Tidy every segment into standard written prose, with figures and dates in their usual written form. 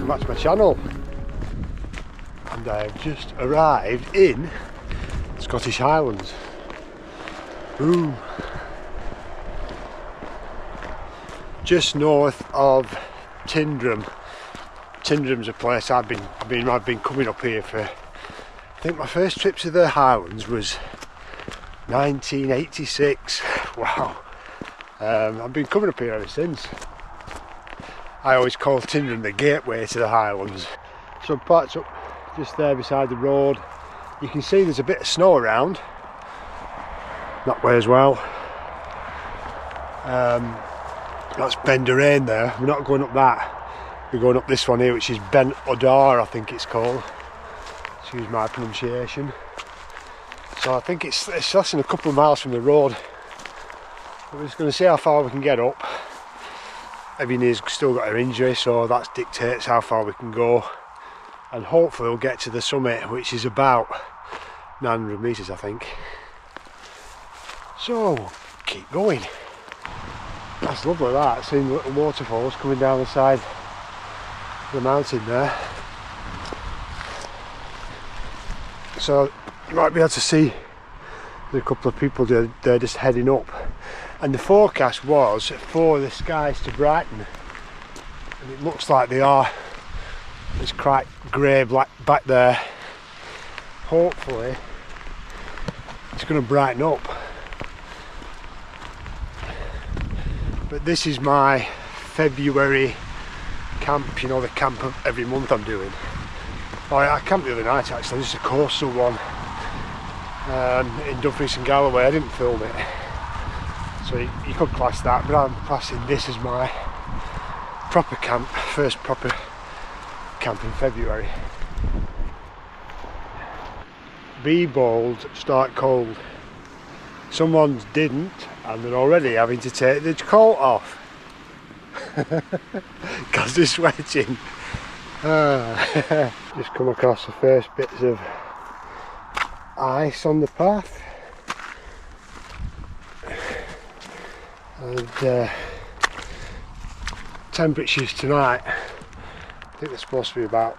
welcome back to my channel. And I've just arrived in Scottish Highlands. Ooh. Just north of Tyndrum. Tyndrum's a place I've been coming up here for. I think my first trip to the Highlands was 1986. Wow. I've been coming up here ever since. I always call Tyndrum the gateway to the Highlands. So I'm parked up just there beside the road. You can see there's a bit of snow around that way as well. That's Beinn Odhar there. We're not going up that. We're going up this one here, which is Beinn Odhar, I think it's called. Excuse my pronunciation. So I think it's less than a couple of miles from the road. We're just going to see how far we can get up. Evie's still got her injury, so that dictates how far we can go. And hopefully we'll get to the summit, which is about 900 metres, I think. So, keep going. That's lovely, that. Seeing little waterfalls coming down the side of the mountain there. So, you might be able to see there's a couple of people they're just heading up. And the forecast was for the skies to brighten, and it looks like they are. It's quite grey black back there. Hopefully it's going to brighten up. But this is my February camp, you know, the camp of every month I'm doing. Oh, I camped the other night actually, just a coastal one in Dumfries and Galloway. I didn't film it. So you could class that, but I'm classing this as my proper camp, first proper camp in February. Be bold, start cold. Someone didn't, and they're already having to take the coat off because they're sweating. Just come across the first bits of ice on the path. And temperatures tonight, I think they're supposed to be about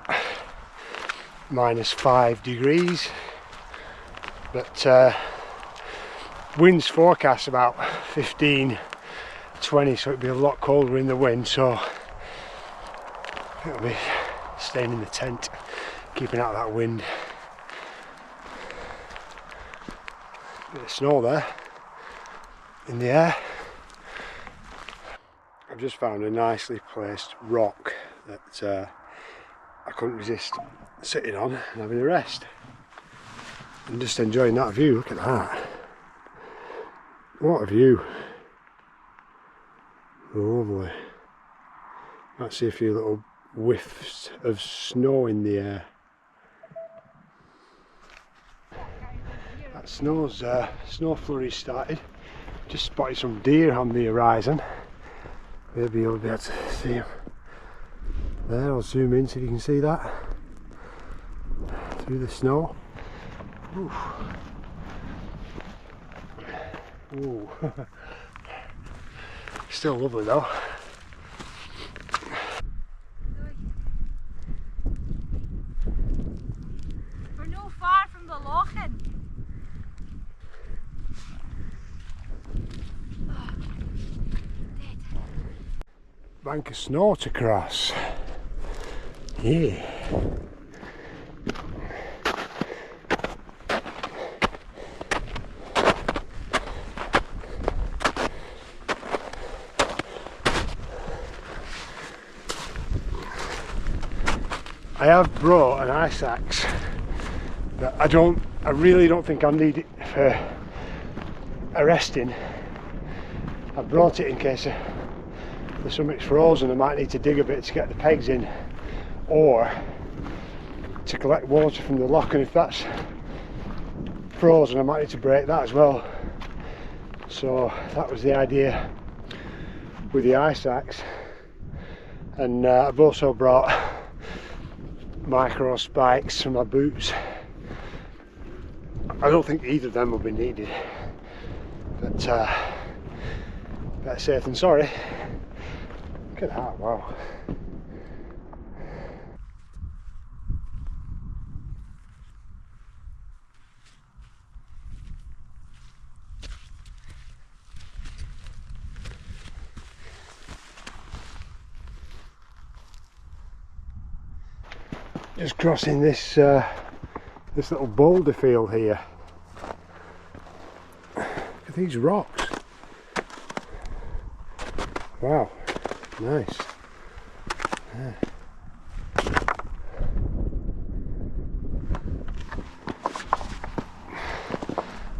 -5 degrees, but winds forecast about 15-20, so it'll be a lot colder in the wind. So I think I'll be staying in the tent, keeping out of that wind. Bit of snow there in the air. I've just found a nicely placed rock that I couldn't resist sitting on and having a rest. I'm just enjoying that view. Look at that. What a view. Lovely. Might see a few little whiffs of snow in the air. That snow flurry started. Just spotted some deer on the horizon. Maybe you'll be able to see them there. I'll zoom in so you can see that through the snow. Ooh. Ooh. Still lovely though. We're no far from the Lochan. Bank of snow to cross. Yeah. I have brought an ice axe, but I really don't think I'll need it for arresting. I brought it in case the summit's frozen. I might need to dig a bit to get the pegs in, or to collect water from the lock, and if that's frozen I might need to break that as well. So that was the idea with the ice axe. And I've also brought micro spikes for my boots. I don't think either of them will be needed, but better safe than sorry. Look at that, wow. Just crossing this this little boulder field here. Look at these rocks. Wow, nice. Yeah.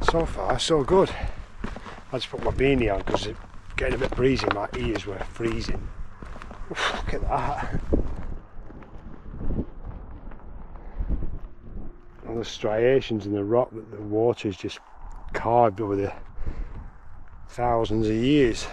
So far, so good. I just put my beanie on because it's getting a bit breezy. My ears were freezing. Oof, look at that. All the striations in the rock that the water's just carved over the thousands of years.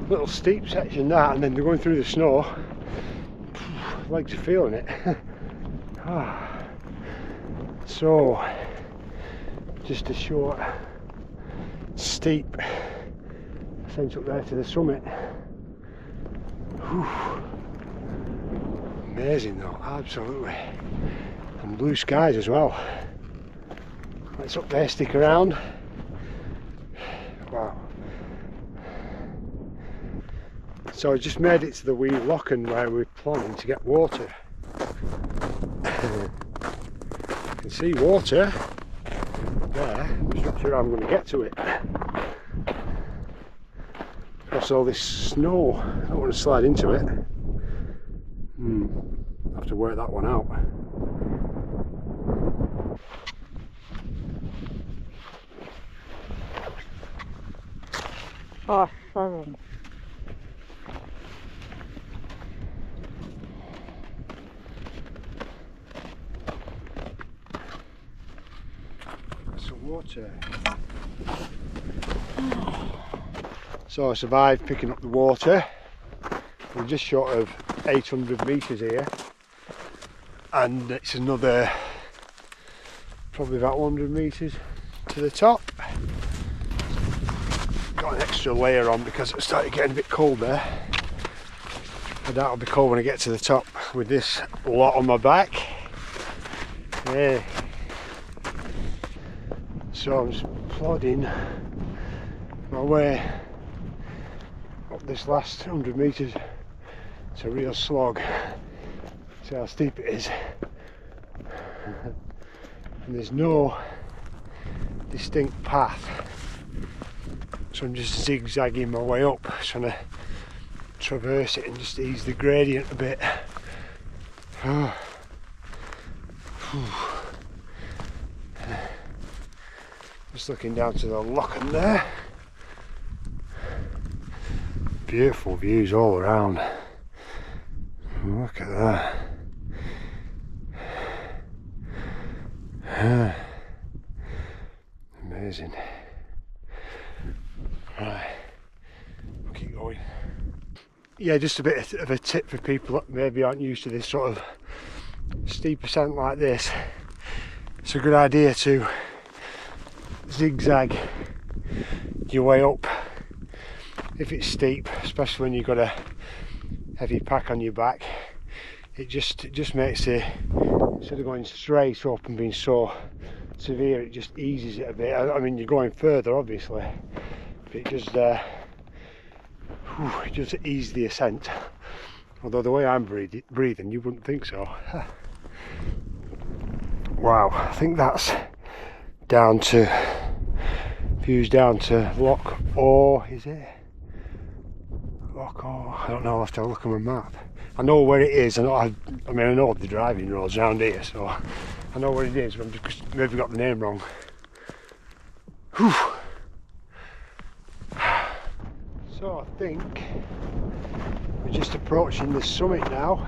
Little steep section that, and then they're going through the snow. Legs are feeling it. So just a short steep ascent up there to the summit. Whew. Amazing though, absolutely. And blue skies as well. Let's up there, stick around. Wow. So I just made it to the wee lochen where we're planning to get water. You can see water there. I'm just not sure how I'm going to get to it. Across all this snow, I don't want to slide into it. I'll have to work that one out. Oh, sorry. Water. So I survived picking up the water. We're just short of 800 metres here, and it's another probably about 100 metres to the top. Got an extra layer on because it started getting a bit cold there. I doubt it'll be cold when I get to the top with this lot on my back. Yeah. So I'm just plodding my way up this last 100 metres. It's a real slog. See how steep it is. And there's no distinct path. So I'm just zigzagging my way up, trying to traverse it and just ease the gradient a bit. Just looking down to the lochen there. Beautiful views all around. Look at that. Amazing. Right, we'll keep going. Yeah, just a bit of a tip for people that maybe aren't used to this sort of steep ascent like this. It's a good idea to zigzag your way up if it's steep, especially when you've got a heavy pack on your back. It just makes it, instead of going straight up and being so severe, it just eases it a bit. I mean, you're going further obviously, but it just ease the ascent. Although the way I'm breathing, you wouldn't think so. Wow, I think that's down to views down to Loch Or, is it? Loch Or, I don't know, I'll have to have a look on my map. I know where it is. I know the driving roads around here, so I know where it is, but I've just maybe got the name wrong. Whew. So I think we're just approaching the summit now,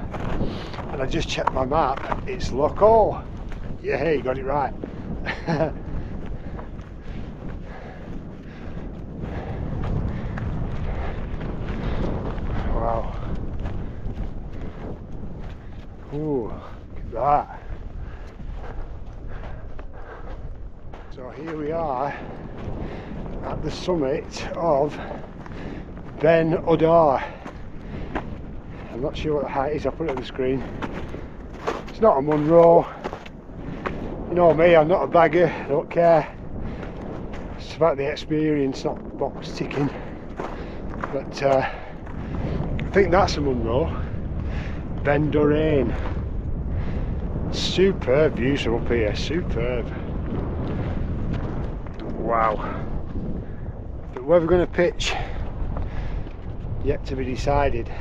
and I just checked my map, it's Loch Or. Yeah, hey, you got it right. Ooh, look at that. So here we are at the summit of Beinn Odhar. I'm not sure what the height is, I'll put it on the screen. It's not a Munro. You know me, I'm not a bagger, I don't care. It's about the experience, not box ticking. But I think that's a Munro. Beinn Odhar. Superb views from up here, superb. Wow. But where we're going to pitch, yet to be decided.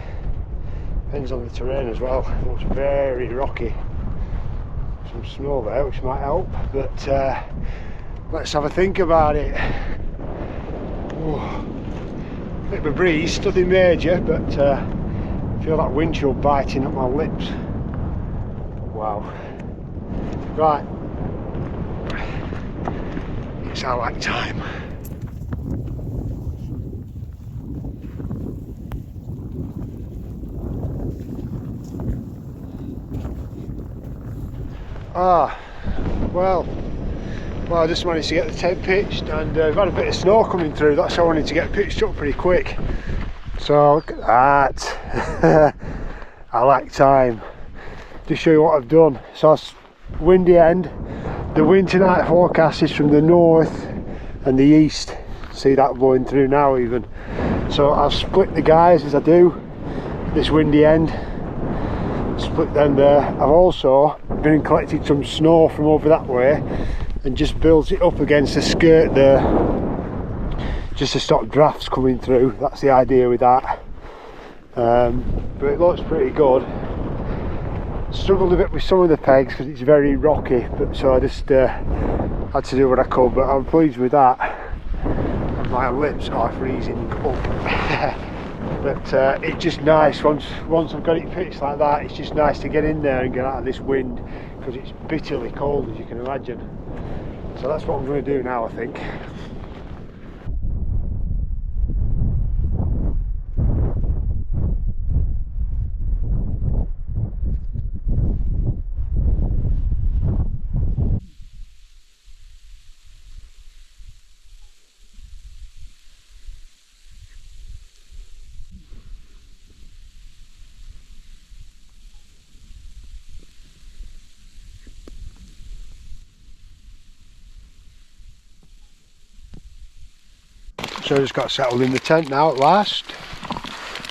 Depends on the terrain as well. It looks very rocky. Some snow there which might help, but let's have a think about it. Oh, bit of a breeze, nothing major, but I feel that wind chill biting at my lips. Wow. Right. It's Allak time. Well, I just managed to get the tent pitched, and we've had a bit of snow coming through. That's how I wanted to get pitched up pretty quick. So look at that. Allak time. Just show you what I've done. So it's windy end. The wind tonight forecast is from the north and the east. See that blowing through now even. So I've split the guys as I do. This windy end. Split them there. I've also been and collected some snow from over that way and just built it up against the skirt there, just to stop drafts coming through. That's the idea with that. But it looks pretty good. Struggled a bit with some of the pegs because it's very rocky, but so I just had to do what I could, but I'm pleased with that. And my lips are freezing up. But it's just nice once I've got it pitched like that. It's just nice to get in there and get out of this wind, because it's bitterly cold, as you can imagine. So that's what I'm going to do now, I think. So I just got settled in the tent now at last.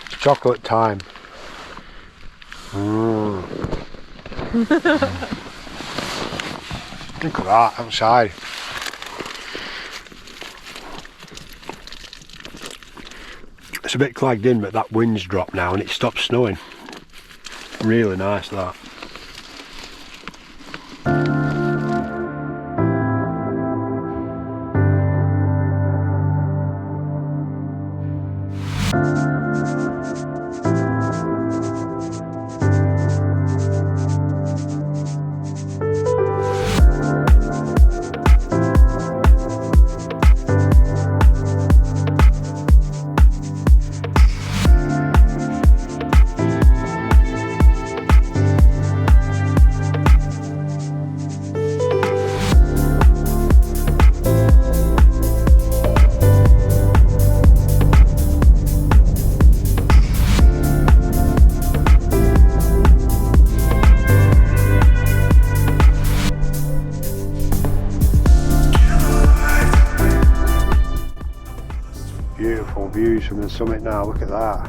It's chocolate time. Look at that outside. It's a bit clagged in, but that wind's dropped now and it stopped snowing. Really nice that. Beautiful views from the summit now, look at that.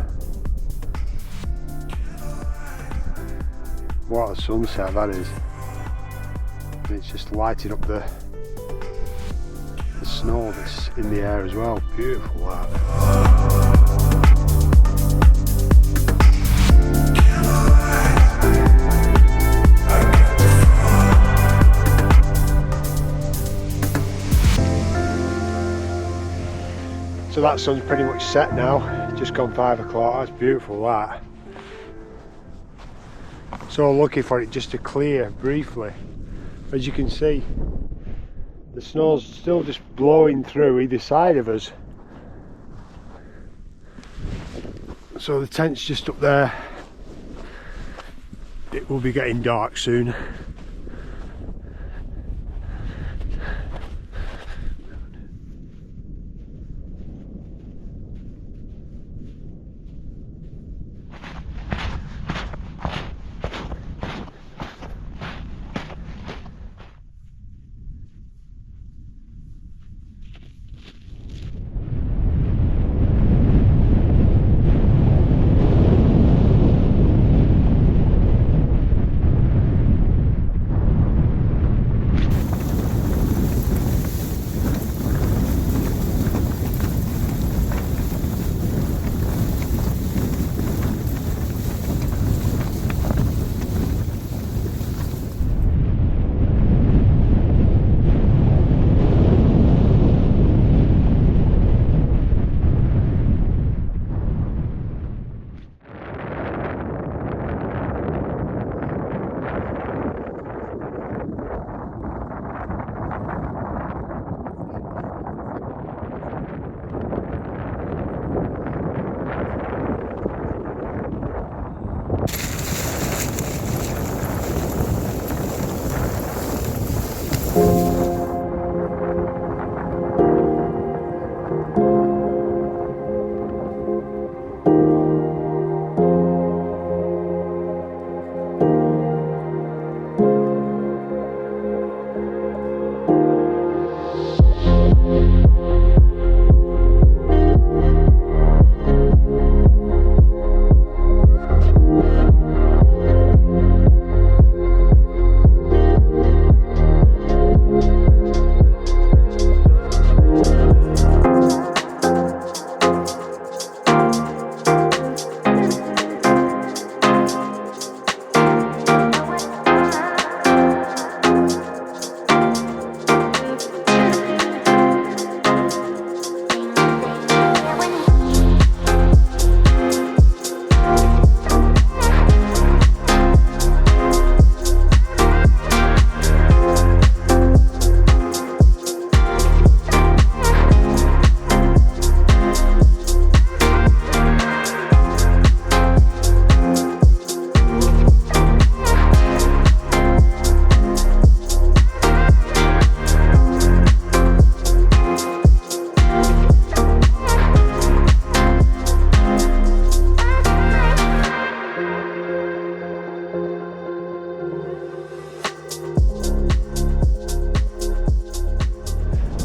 What a sunset that is. And it's just lighting up the snow that's in the air as well. Beautiful that. So that sun's pretty much set now, just gone 5 o'clock, that's beautiful that. So I'm looking for it just to clear briefly. As you can see, the snow's still just blowing through either side of us. So the tent's just up there. it will be getting dark soon.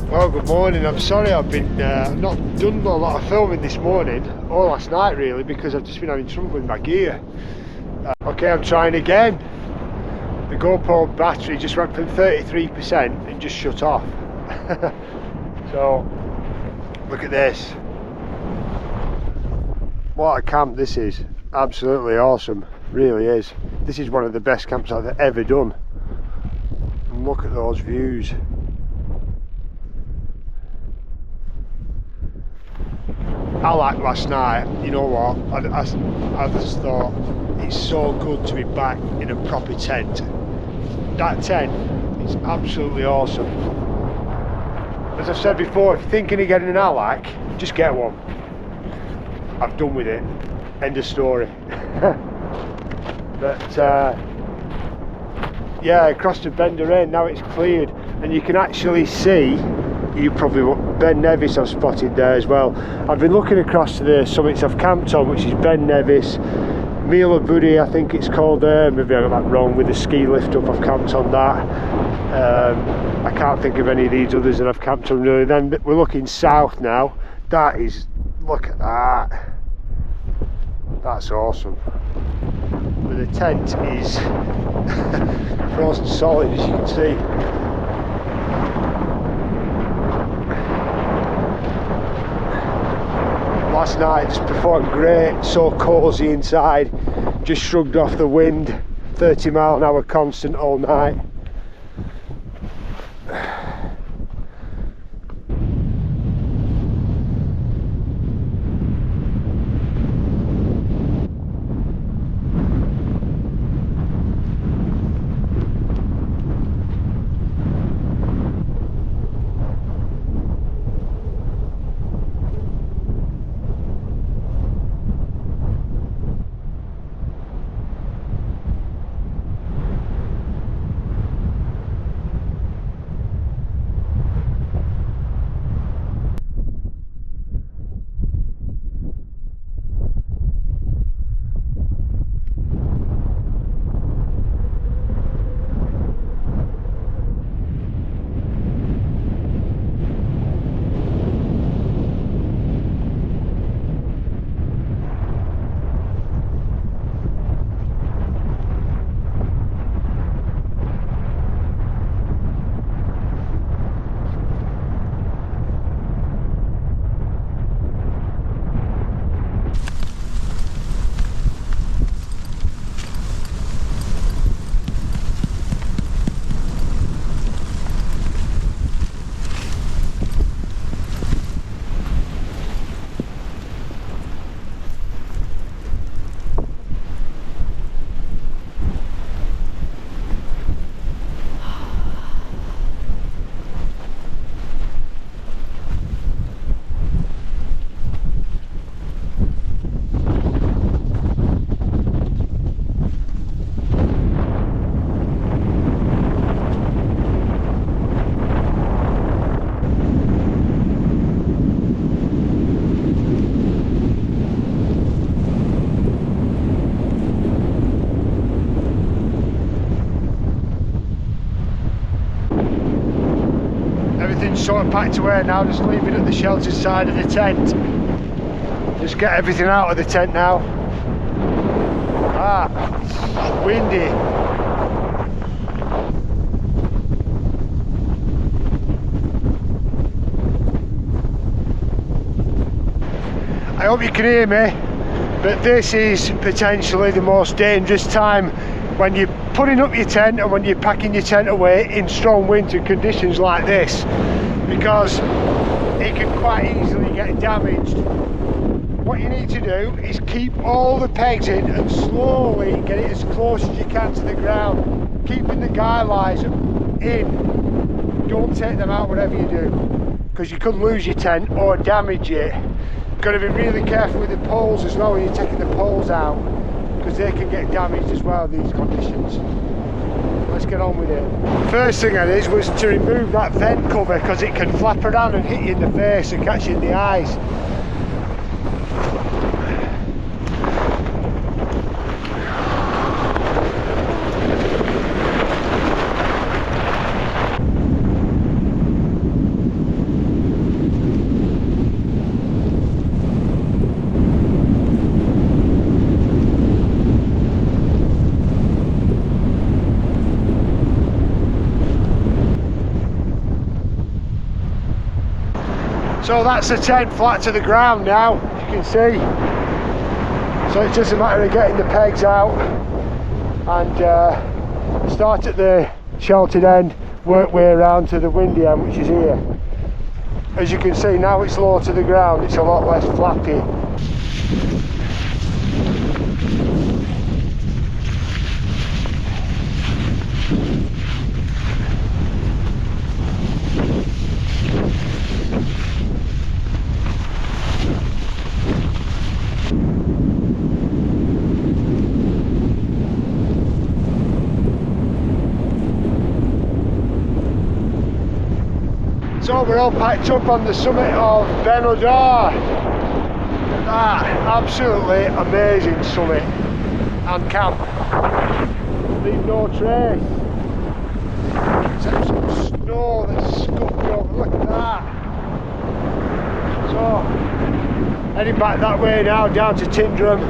Well, good morning. I'm sorry I've been not done a lot of filming this morning or last night really, because I've just been having trouble with my gear. Okay, I'm trying again. The GoPro battery just went from 33% and just shut off. So look at this. What a camp this is. Absolutely awesome, really is. This is one of the best camps I've ever done. And look at those views. Allak last night, you know what, I just thought it's so good to be back in a proper tent. That tent is absolutely awesome. As I've said before, if you're thinking of getting an Allak, just get one. I've done with it, end of story. But yeah, across to Beinn Odhar now it's cleared and you can actually see, you probably, Beinn Nevis I've spotted there as well. I've been looking across to the summits I've camped on, which is Beinn Nevis, Hilleberg I think it's called there, maybe I got that wrong, with the ski lift up, I've camped on that. I can't think of any of these others that I've camped on really. Then we're looking south now. That is, look at that, that's awesome. But the tent is frozen solid, as you can see. Last night just performed great, so cosy inside, just shrugged off the wind, 30 mile an hour constant all night. sort of packed away now, just leaving at the sheltered side of the tent. Just get everything out of the tent now. It's windy. I hope you can hear me, but this is potentially the most dangerous time when you're putting up your tent and when you're packing your tent away in strong winter conditions like this, because it can quite easily get damaged. What you need to do is keep all the pegs in and slowly get it as close as you can to the ground, keeping the guy lines in. Don't take them out whatever you do, because you could lose your tent or damage it. Got to be really careful with the poles as well when you're taking the poles out, because they can get damaged as well in these conditions. Let's get on with it. First thing I did was to remove that vent cover, because it can flap around and hit you in the face and catch you in the eyes. So that's the tent flat to the ground now, as you can see. So it's just a matter of getting the pegs out and start at the sheltered end, work way around to the windy end, which is here. As you can see, now it's low to the ground, it's a lot less flappy. So we're all packed up on the summit of Beinn Odhar. That absolutely amazing summit and camp. Leave no trace. Except some snow that's scuffed over. Look at that. So heading back that way now, down to Tyndrum.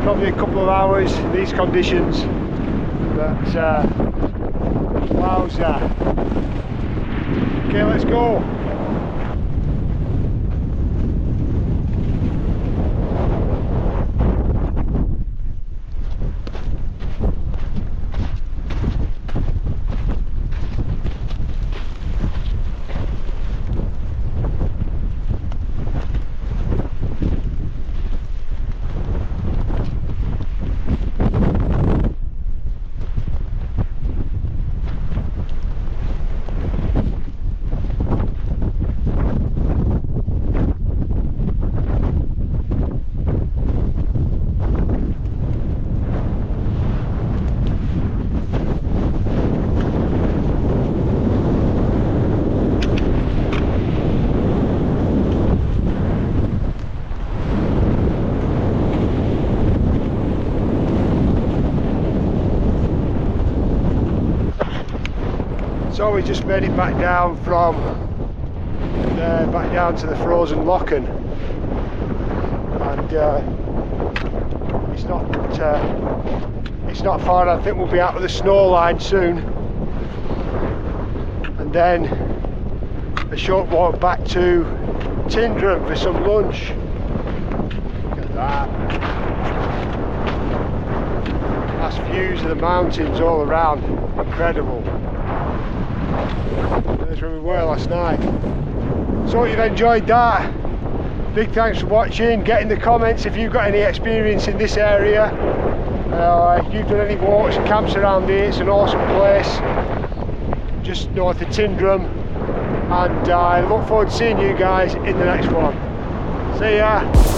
Probably a couple of hours in these conditions. But wowza. Okay, let's go. So we just made it back down from there, back down to the frozen Lochen, and it's not far. I think we'll be out of the snow line soon, and then a short walk back to Tyndrum for some lunch. Look at that. Nice views of the mountains all around, incredible. There's where we were last night. So you've enjoyed that. Big thanks for watching. Get in the comments if you've got any experience in this area. If you've done any walks and camps around here, it's an awesome place. Just north of Tyndrum. And I look forward to seeing you guys in the next one. See ya.